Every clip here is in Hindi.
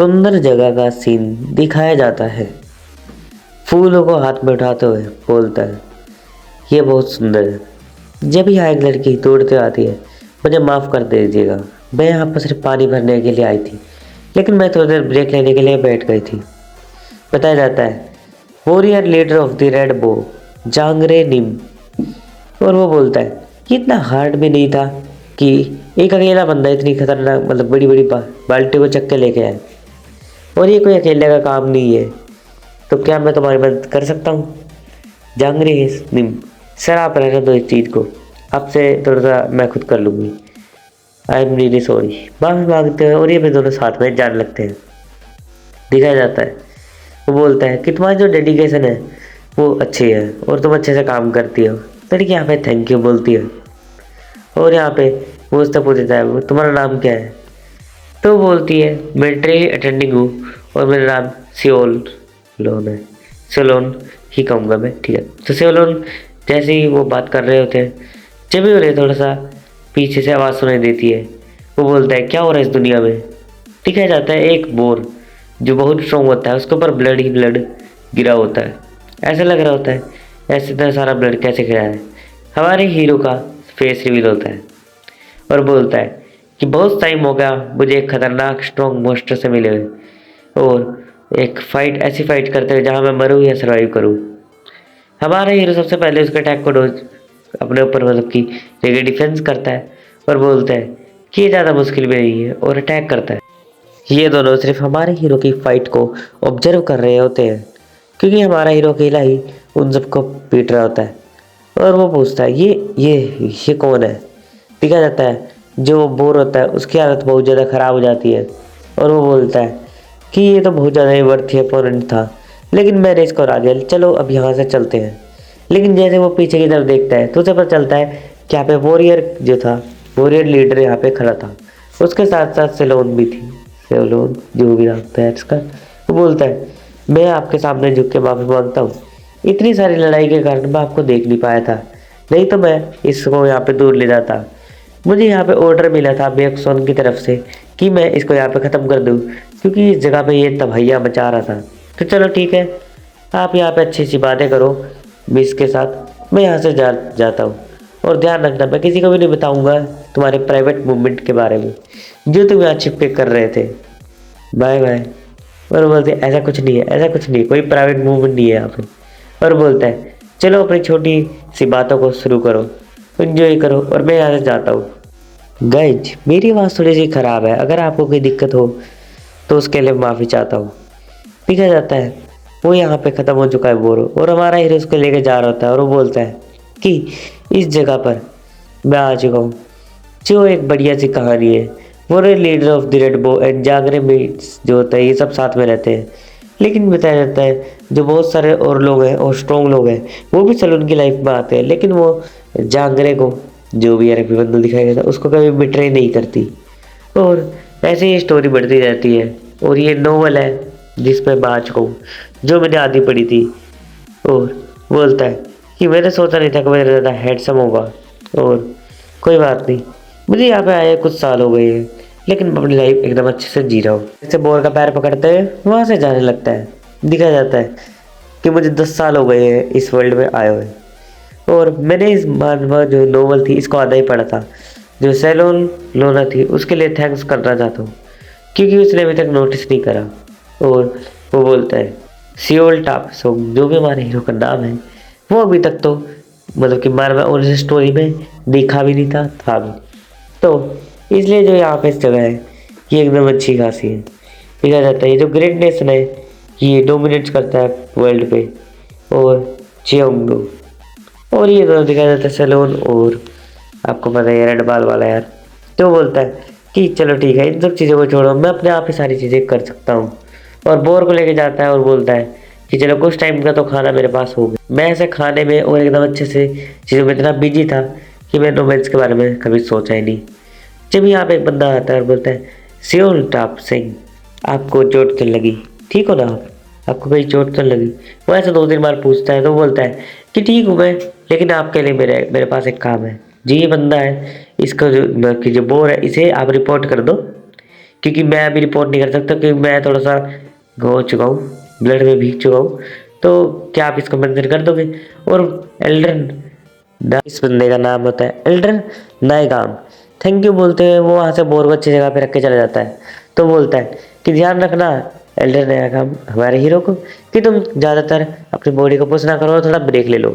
सुंदर जगह का सीन दिखाया जाता है। फूलों को हाथ में उठाते हुए बोलता है, ये बहुत सुंदर है। जब यहाँ एक लड़की दौड़ते आती है, मुझे माफ़ कर दीजिएगा, मैं यहाँ पर सिर्फ पानी भरने के लिए आई थी, लेकिन मैं थोड़ी देर ब्रेक लेने के लिए बैठ गई थी। बताया जाता है warrior leader of the red बो जांगरे निम। और वो बोलता है कि इतना हार्ड भी नहीं था कि एक अकेला बंदा इतनी खतरनाक बड़ी बड़ी बाल्टी को चक्के लेके आए, और ये कोई अकेले का काम नहीं है, तो क्या मैं तुम्हारी मदद कर सकता हूँ? जांगरे निम, सर आप रहने दो इस चीज़ को, आपसे थोड़ा सा मैं खुद कर लूँगी। आई एम रियली सॉरी, माफ़ी मांगते हैं और ये भी दोनों साथ में जान लगते हैं। दिखाया जाता है वो बोलता है कि तुम्हारी जो डेडिकेशन है वो अच्छी है और तुम अच्छे से काम करती हो। लड़की यहाँ पे थैंक यू बोलती है, और यहाँ पे वो उससे पूछता है वो तुम्हारा नाम क्या है? तो वो बोलती है मैं ट्रेन अटेंडिंग हूँ और मेरा नाम सियोल लोन है। सियोलोन ही कहूँगा मैं, ठीक है। तो सियोलोन जैसे ही वो बात कर रहे होते हैं, जब भी उन्हें थोड़ा सा पीछे से आवाज़ सुनाई देती है, वो बोलता है क्या हो रहा है इस दुनिया में? दिखाया जाता है एक बोर जो बहुत स्ट्रॉन्ग होता है, उसके ऊपर ब्लड ही ब्लड गिरा होता है। ऐसा लग रहा होता है ऐसे इतना सारा ब्लड कैसे गिरा है। हमारे हीरो का फेस रिवील होता है और बोलता है कि बहुत टाइम हो गया मुझे एक खतरनाक स्ट्रॉन्ग मॉन्स्टर से मिले हुए, और एक फाइट ऐसी फाइट करते हुए जहाँ मैं मरूँ या सर्वाइव करूँ। हमारा हीरो सबसे पहले उसके अटैक को डोज अपने ऊपर की जगह डिफेंस करता है और बोलता है कि ये ज़्यादा मुश्किल भी नहीं है, और अटैक करता है। ये दोनों सिर्फ हमारे हीरो की फाइट को ऑब्जर्व कर रहे होते हैं, क्योंकि हमारा हीरो अकेला ही उन सबको पीट रहा होता है। और वो पूछता है ये कौन है? दिखा जाता है जो बोर होता है उसकी हालत बहुत ज़्यादा ख़राब हो जाती है, और वो बोलता है कि ये तो बहुत ज़्यादा ही वर्थी अपोनेंट था, लेकिन मैंने इसको हरा दिया, चलो अब यहाँ से चलते हैं। लेकिन जैसे वो पीछे की तरफ देखता है तो उसे पता चलता है कि यहाँ पे वॉरियर जो था, वॉरियर लीडर यहाँ पे खड़ा था, उसके साथ साथ सेलोन भी थी। सेलोन जो भी रखता है इसका, वो बोलता है मैं आपके सामने झुक के माफ़ी मांगता हूँ, इतनी सारी लड़ाई के कारण मैं आपको देख नहीं पाया था, नहीं तो मैं इसको यहाँ पे दूर ले जाता। मुझे यहाँ पे ऑर्डर मिला था बेक्सॉन की तरफ से कि मैं इसको यहाँ पे ख़त्म कर दूँ, क्योंकि इस जगह पे ये तबाहिया मचा रहा था। तो चलो ठीक है, आप यहाँ पे अच्छी सी बातें करो मिस के साथ, मैं यहाँ से जाता हूँ। और ध्यान रखना मैं किसी को भी नहीं बताऊँगा तुम्हारे प्राइवेट मूवमेंट के बारे में जो तुम यहाँ छिप के कर रहे थे। Bye bye. और बोलते ऐसा कुछ नहीं है, ऐसा कुछ नहीं, कोई प्राइवेट मूवमेंट नहीं है यहाँ पे। और बोलता है चलो अपनी छोटी सी बातों को शुरू करो, एंजॉय करो, और मैं यहाँ से जाता हूँ। गाइज मेरी आवाज़ थोड़ी सी ख़राब है, अगर आपको कोई दिक्कत हो तो उसके लिए माफ़ी चाहता हूँ। दिखा जाता है वो यहाँ पे ख़त्म हो चुका है बोरो, और हमारा हीरो उसको लेके जा रहा होता है, और वो बोलता है कि इस जगह पर मैं आ चुका हूँ जो एक बढ़िया सी कहानी है। वो leader of the red bow and जागरे मेट्स जो होता है ये सब साथ में रहते हैं, लेकिन बताया जाता है जो बहुत सारे और लोग हैं और स्ट्रॉन्ग लोग हैं वो भी सलून की लाइफ में आते हैं, लेकिन वो जांगरे को जो भी आरपी बंदा दिखाया गया था उसको कभी बिट्रे नहीं करती। और ऐसे ही स्टोरी बढ़ती रहती है, और ये नोवेल है जिसमें मैं आ चुका हूँ, जो मैंने आधी पढ़ी थी। और बोलता है कि मैंने सोचा नहीं था कि मेरा ज़्यादा हैंडसम होगा, और कोई बात नहीं, मुझे यहाँ पे आए कुछ साल हो गए हैं, लेकिन मैं अपनी लाइफ एकदम अच्छे से जी रहा हूँ। जैसे बोर का पैर पकड़ते हुए वहाँ से जाने लगता है। दिखा जाता है कि मुझे 10 साल हो गए हैं इस वर्ल्ड में आए हुए, और मैंने इस मानवा जो नोवेल थी इसको आधा ही पढ़ा था। जो सैलोन लोना थी उसके लिए थैंक्स करना चाहता हूँ, क्योंकि उसने अभी तक नोटिस नहीं करा। और वो बोलता है सियोल टाप सोंग जो भी हमारे हीरो का नाम है, वो अभी तक तो कि मारवा और इस स्टोरी में देखा भी नहीं था भी, तो इसलिए जो यहाँ पे इस जगह है ये एकदम अच्छी खासी है। देखा जाता है ये जो ग्रेट नेशन है ये डोमिनेट करता है वर्ल्ड पे, और चियोंगडो, और ये दोनों दिखाया जाता है सैलून, और आपको पता है रेड बाल वाला यार। तो बोलता है कि चलो ठीक है इन सब चीज़ों को छोड़ो, मैं अपने आप ही सारी चीज़ें कर सकता हूँ। और बोर को लेके जाता है और बोलता है कि चलो कुछ टाइम का तो खाना मेरे पास हो गया। मैं ऐसे खाने में और एकदम अच्छे से चीज़ों में इतना बिजी था कि मैं रोमांस के बारे में कभी सोचा ही नहीं। जब यहाँ पे एक बंदा आता है और बोलता है सियोल टाप सिंह आपको चोट तो लगी, ठीक हो ना आप, आपको कहीं चोट तो लगी? वो ऐसे 2-3 बार पूछता है, तो बोलता है कि ठीक हूँ मैं, लेकिन आपके लिए मेरे पास एक काम है। जी ये बंदा है, इसका जो बोर है इसे आप रिपोर्ट कर दो क्योंकि मैं अभी रिपोर्ट नहीं कर सकता, क्योंकि मैं थोड़ा सा हो चुका हूँ, ब्लड में भीग चुका हूँ। तो क्या आप इसको मेंशन कर दोगे? और एल्डरन, इस बंदे का नाम होता है एल्डरन नायगाम। थैंक यू बोलते हुए वो वहाँ से बोर को अच्छी जगह पे रख के चला जाता है। तो बोलता है कि ध्यान रखना एल्डर नायगाम, हमारे हीरो को, कि तुम ज़्यादातर अपनी बॉडी को पुश ना करो और थोड़ा ब्रेक ले लो।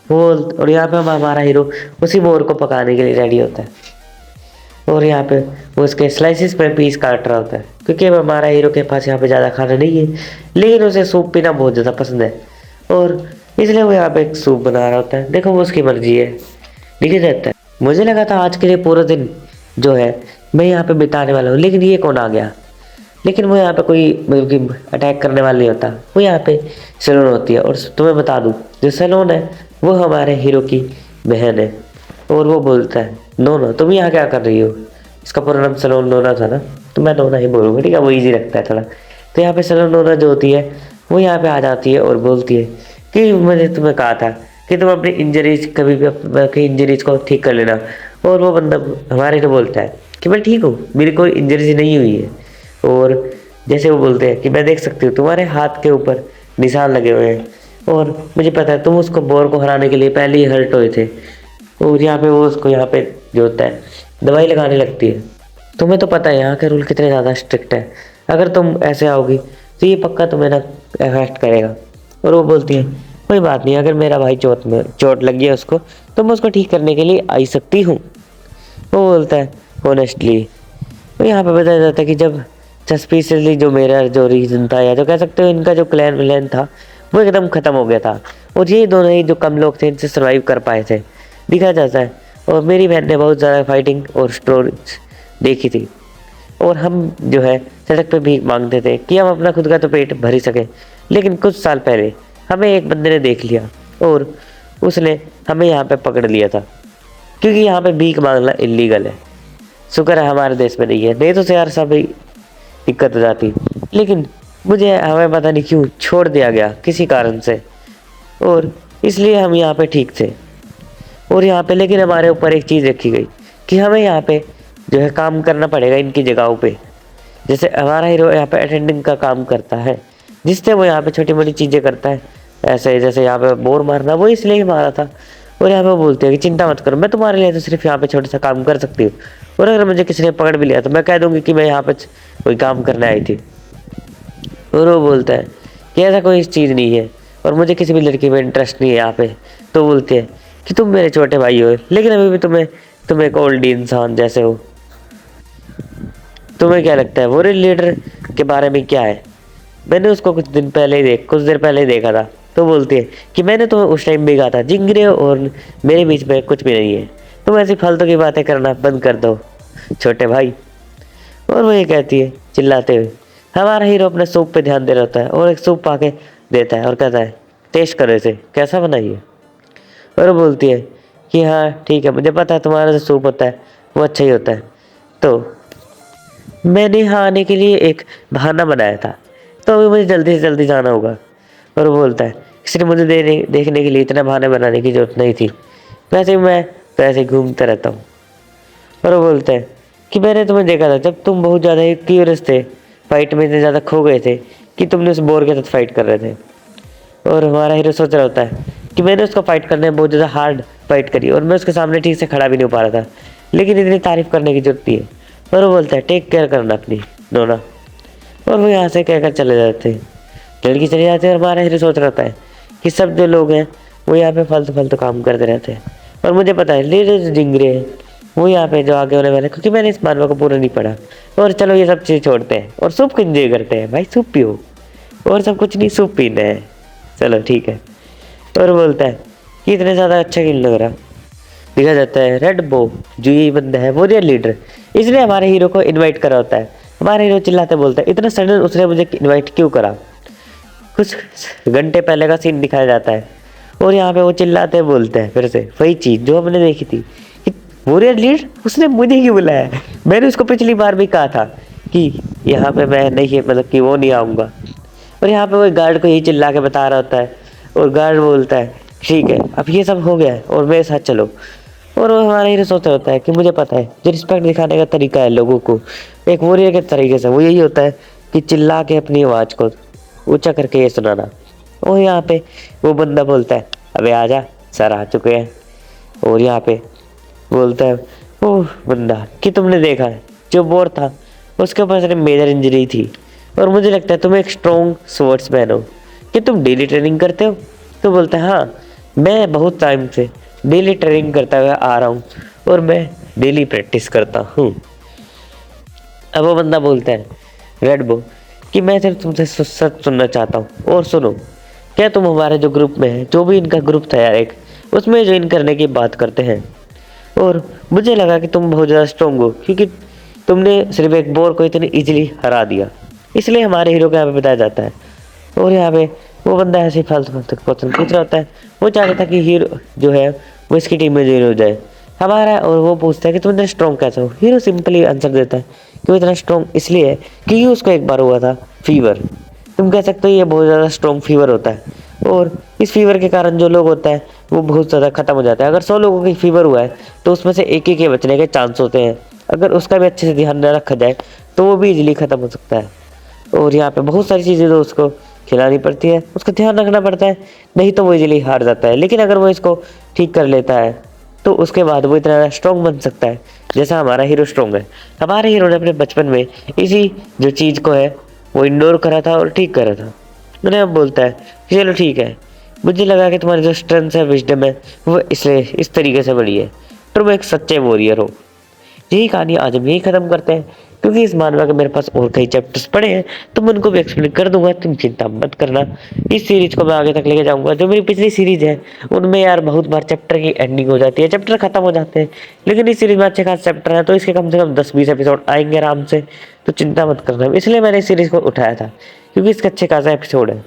वो और यहाँ पे हमारा हीरो उसी बोर को पकाने के लिए रेडी होता है। और यहाँ पे वो उसके स्लाइसिस में पीस काट रहा होता है, क्योंकि अब हमारा हीरो के पास यहाँ पे ज़्यादा खाना नहीं है, लेकिन उसे सूप पीना बहुत ज़्यादा पसंद है, और इसलिए वो यहाँ पे एक सूप बना रहा होता है। देखो वो उसकी मर्जी है, लिखे रहता है। मुझे लगा था आज के लिए पूरा दिन जो है मैं यहाँ पे बिताने वाला हूँ, लेकिन ये कौन आ गया? लेकिन वो यहाँ पे कोई मतलब अटैक करने वाला नहीं होता, वो यहाँ पे सैलून होती है। और तुम्हें बता दूँ, जो सैलून है वो हमारे हीरो की बहन है। और वो बोलता है नोना तुम यहाँ क्या कर रही हो? इसका पूरा नाम सैलून नोना था ना, तो मैं नोना ही बोलूँगा, ठीक है, वो ईजी लगता है थोड़ा। तो यहाँ पे सैलून नोना जो होती है वो यहाँ पे आ जाती है और बोलती है कि मैंने तुम्हें कहा था कि तुम अपनी इंजरीज कभी भी अपनी इंजरीज को ठीक कर लेना। और वो बंदा हमारे को बोलता है कि मैं ठीक हूँ, मेरी कोई इंजरीज नहीं हुई है। और जैसे वो बोलते हैं कि मैं देख सकती हूँ तुम्हारे हाथ के ऊपर निशान लगे हुए हैं, और मुझे पता है तुम उसको बोर को हराने के लिए पहले ही हर्ट हुए थे। और यहाँ पे वो उसको यहाँ पे जो होता है दवाई लगाने लगती है। तुम्हें तो पता है यहाँ के रूल कितने ज़्यादा स्ट्रिक्ट है, अगर तुम ऐसे आओगी तो ये पक्का तुम्हें ना अफेक्ट करेगा। और वो बोलती है कोई बात नहीं, अगर मेरा भाई चोट लग गया उसको, तो मैं उसको ठीक करने के लिए आई सकती हूँ। वो बोलता है ऑनेस्टली। तो यहाँ पे बताया जाता है कि जब सस्पिशियसली जो मेरा जो रीज़न था, या जो कह सकते हो इनका जो क्लैन विलैन था, वो एकदम ख़त्म हो गया था, और ये दोनों ही जो कम लोग थे इनसे सर्वाइव कर पाए थे, दिखाया जाता है। और मेरी बहन ने बहुत ज़्यादा फाइटिंग और स्टोरीज देखी थी, और हम जो है सड़क पे भीख मांगते थे कि हम अपना खुद का तो पेट भर ही सकें। लेकिन कुछ साल पहले हमें एक बंदे ने देख लिया, और उसने हमें यहाँ पे पकड़ लिया था, क्योंकि यहाँ पे भीख मांगना इलीगल है। शुक्र है हमारे देश में नहीं है, नहीं तो यार सब दिक्कत हो जाती। लेकिन मुझे हमें पता नहीं क्यों छोड़ दिया गया किसी कारण से, और इसलिए हम यहाँ पे ठीक थे। और यहाँ पे लेकिन हमारे ऊपर एक चीज़ रखी गई कि हमें यहाँ पे जो है काम करना पड़ेगा इनकी जगहों पे। जैसे हमारा हीरो यहाँ पे अटेंडिंग का काम करता है, जिससे वो यहाँ पे छोटी मोटी चीज़ें करता है, ऐसे जैसे यहाँ पे बोर मारना, वो इसलिए ही मारा था। और यहाँ पे बोलते हैं कि चिंता मत करो, मैं तुम्हारे लिए तो सिर्फ यहाँ पे छोटा सा काम कर सकती हूँ, और अगर मुझे किसी ने पकड़ भी लिया तो मैं कह दूँगी कि मैं यहाँ पे कोई काम करने आई थी। और वो बोलता है कि ऐसा कोई चीज़ नहीं है, और मुझे किसी भी लड़की में इंटरेस्ट नहीं है यहाँ पे। तो बोलते हैं कि तुम मेरे छोटे भाई हो, लेकिन अभी भी तुम एक ओल्ड इंसान जैसे हो। तुम्हें क्या लगता है वॉरियर लीडर के बारे में क्या है? मैंने उसको कुछ देर पहले ही देखा था। तो बोलती है कि मैंने तुम्हें उस टाइम भी कहा था जिंगरे और मेरे बीच में कुछ भी नहीं है, तुम ऐसी फालतू की बातें करना बंद कर दो छोटे भाई। और वो ये कहती है चिल्लाते हुए। हमारा हीरो अपने सूप पे ध्यान दे रहा होता है, और एक सूप पाके देता है और कहता है टेस्ट करो इसे, कैसा बनाइए। और वो बोलती है कि हाँ ठीक है, मुझे पता है तुम्हारा जो सूप होता है वो अच्छा ही होता है, तो मैंने यहाँ आने के लिए एक बहाना बनाया था, तो अभी मुझे जल्दी से जल्दी जाना होगा। और वो बोलता है किसी ने मुझे देखने के लिए इतना बहाने बनाने की जरूरत नहीं थी, वैसे मैं तो ऐसे घूमता रहता हूँ। और वो बोलता है कि मैंने तुम्हें देखा था जब तुम बहुत ज़्यादा ही क्यूरियस थे, फाइट में इतने ज़्यादा खो गए थे कि तुमने उस बोर के साथ फाइट कर रहे थे। और हमारा हीरो सोच रहा होता है कि मैंने उसको फाइट करने में बहुत ज़्यादा हार्ड फाइट करी, और मैं उसके सामने ठीक से खड़ा भी नहीं हो पा रहा था, लेकिन इतनी तारीफ़ करने की जरूरत नहीं है। और वो बोलता है टेक केयर करना अपनी नोना। और वो यहाँ से कहकर चले जाते हैं, लड़की चली जाती है। और हमारा हीरो सोच रहता है कि सब जो लोग हैं वो यहाँ पे फालतू फालतू काम करते रहते हैं, और मुझे पता है लीडर जिंगरे हैं वो यहाँ पे जो आगे होने वाले, क्योंकि मैंने इस मानवा को पूरा नहीं पढ़ा। और चलो ये सब चीज़ छोड़ते हैं और सूप को इंजॉय करते हैं, भाई सूप पियो, और सब कुछ नहीं सूप पीना है, चलो ठीक है। और बोलता है कि इतने ज़्यादा अच्छा क्यों लग रहा। दिखा जाता है रेड बो जो ये बंदा है वॉरियर लीडर, इसलिए हमारे हीरो को इनवाइट करा होता है। हमारा हीरो चिल्लाते बोलता है इतना सडन उसने मुझे इनवाइट क्यों करा। कुछ घंटे पहले का सीन दिखाया जाता है, और यहाँ पे वो चिल्लाते बोलते हैं फिर से वही चीज़ जो हमने देखी थी कि वॉरियर लीडर उसने मुझे क्यों बुलाया। मैंने उसको पिछली बार भी कहा था कि यहाँ पे मैं नहीं, मतलब कि वो नहीं आऊँगा। और यहाँ पे वो गार्ड को यही चिल्ला के बता रहा होता है, और गार्ड बोलता है ठीक है अब ये सब हो गया है और मेरे साथ चलो। और वो हमारा हीरो सोचता होता है कि मुझे पता है जो रिस्पेक्ट दिखाने का तरीका है लोगों को एक वॉरियर के तरीके से, वो यही होता है कि चिल्ला के अपनी आवाज़ को ऊंचा करके ये सुनाना। और यहाँ पे वो बंदा बोलता है अबे आजा, सर आ चुके हैं। और यहाँ पे बोलता है ओह बंदा कि तुमने देखा है जो बोर था उसके पास एक मेजर इंजरी थी और मुझे लगता है तुम एक स्ट्रॉन्ग स्वर्ड्समैन हो, कि तुम डेली ट्रेनिंग करते हो? तो बोलता है हाँ, मैं बहुत टाइम से डेली ट्रेनिंग करता हुआ आ रहा हूँ और मैं डेली प्रैक्टिस करता हूँ। अब वो बंदा बोलता है रेड बो कि मैं सिर्फ तुमसे सच सुनना चाहता हूँ, और सुनो, क्या तुम हमारे जो ग्रुप में है, जो भी इनका ग्रुप था यार एक, उसमें ज्वाइन करने की बात करते हैं? और मुझे लगा कि तुम बहुत ज़्यादा स्ट्रॉन्ग हो क्योंकि तुमने सिर्फ एक बोर को इतनी इजीली हरा दिया, इसलिए हमारे हीरो को यहाँ पे बताया जाता है। और यहाँ पे वो बंदा ऐसे ही फालतू फालतू क्वेश्चन पूछ रहा होता है, वो चाहता था कि हीरो जो है वो इसकी टीम में ज्वाइन हो जाए हमारा, और वो पूछता है कि तुम इतना स्ट्रॉन्ग कैसे हो? हीरो सिंपली आंसर देता है कि वो इतना स्ट्रॉन्ग इसलिए है क्योंकि उसको एक बार हुआ था फीवर। तुम कह सकते हो ये बहुत ज़्यादा स्ट्रॉन्ग फीवर होता है, और इस फीवर के कारण जो लोग होता है वो बहुत ज़्यादा ख़त्म हो जाता है। अगर 100 लोगों की फीवर हुआ है तो उसमें से एक ही के बचने के चांस होते हैं, अगर उसका भी अच्छे से ध्यान न रखा जाए तो वो भी इजीली ख़त्म हो सकता है। और यहाँ पे बहुत सारी चीज़ें तो उसको खिलानी पड़ती है, उसका ध्यान रखना पड़ता है, नहीं तो वो इजीली हार जाता है। लेकिन अगर वो इसको ठीक कर लेता है तो उसके बाद वो इतना स्ट्रॉन्ग बन सकता है जैसा हमारा हीरो स्ट्रॉन्ग है। हमारे हीरो ने अपने बचपन में इसी जो चीज़ को है वो इंडोर करा था और ठीक करा था। मैंने अब बोलता है कि चलो ठीक है, मुझे लगा कि तुम्हारी जो स्ट्रेंथ है, विजडम है, वो इसलिए इस तरीके से बड़ी है, तुम एक सच्चे वॉरियर हो। यही कहानी आज हम यही ख़त्म करते हैं, क्योंकि इस मानवा के मेरे पास और कई चैप्टर्स पड़े हैं तो मैं उनको भी एक्सप्लेन कर दूंगा, तुम चिंता मत करना। इस सीरीज को मैं आगे तक लेके जाऊंगा। जो मेरी पिछली सीरीज है उनमें यार बहुत बार चैप्टर की एंडिंग हो जाती है, चैप्टर खत्म हो जाते हैं, लेकिन इस सीरीज में अच्छे खास चैप्टर है तो इसके कम से कम 10-20 एपिसोड आएंगे आराम से, तो चिंता मत करना। इसलिए मैंने इस सीरीज को उठाया था क्योंकि इसके अच्छे खासा एपिसोड है।